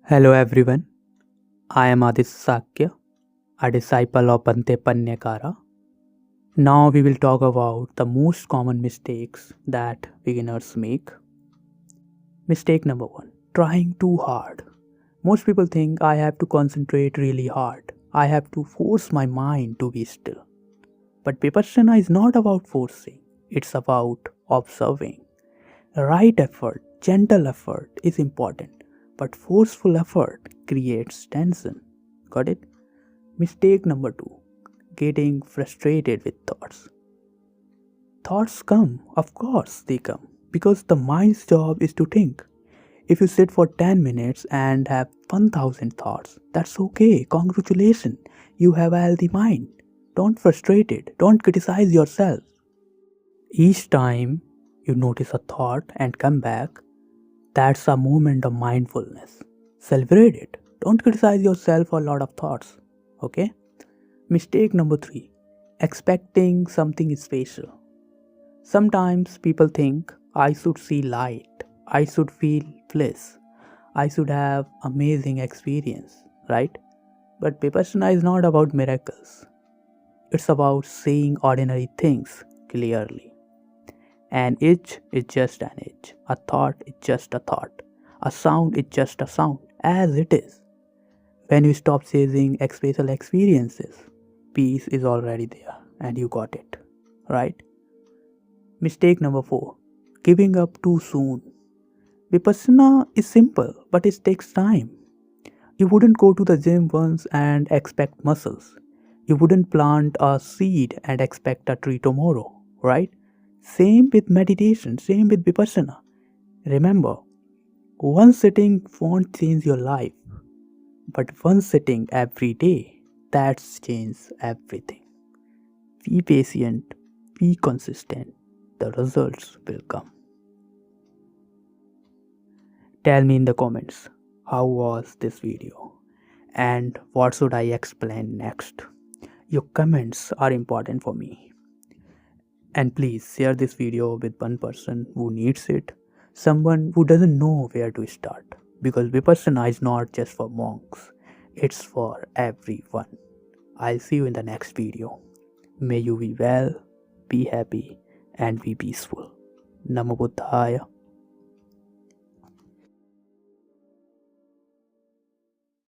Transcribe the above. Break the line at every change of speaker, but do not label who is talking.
Hello everyone, I am Aditya Shakya, a disciple of Bhante Pannakara. Now we will talk about the most common mistakes that beginners make. Mistake number 1, trying too hard. Most people think I have to concentrate really hard. I have to force my mind to be still. But Vipassana is not about forcing, it's about observing. Right effort, gentle effort is important, but forceful effort creates tension. Got it? Mistake number 2, getting frustrated with thoughts. Thoughts come, of course they come, because the mind's job is to think. If you sit for 10 minutes and have 1000 thoughts, that's okay. Congratulations, you have a healthy mind. Don't frustrate it, don't criticize yourself. Each time you notice a thought and come back, that's a moment of mindfulness. Celebrate it. Don't criticize yourself for a lot of thoughts. Okay? Mistake number 3, expecting something special. Sometimes people think I should see light, I should feel bliss, I should have amazing experience, right? But Vipassana is not about miracles. It's about seeing ordinary things clearly. An itch is just an itch. A thought is just a thought. A sound is just a sound, as it is. When you stop chasing special experiences, peace is already there and you got it. Right? Mistake number 4, giving up too soon. Vipassana is simple, but it takes time. You wouldn't go to the gym once and expect muscles. You wouldn't plant a seed and expect a tree tomorrow, right? Same with meditation, same with Vipassana. Remember, one sitting won't change your life, but one sitting every day, that's changes everything. Be patient, be consistent, the results will come. Tell me in the comments, how was this video? And what should I explain next? Your comments are important for me. And please share this video with one person who needs it, someone who doesn't know where to start. Because Vipassana is not just for monks, it's for everyone. I'll see you in the next video. May you be well, be happy, and be peaceful. Namo Buddhaya.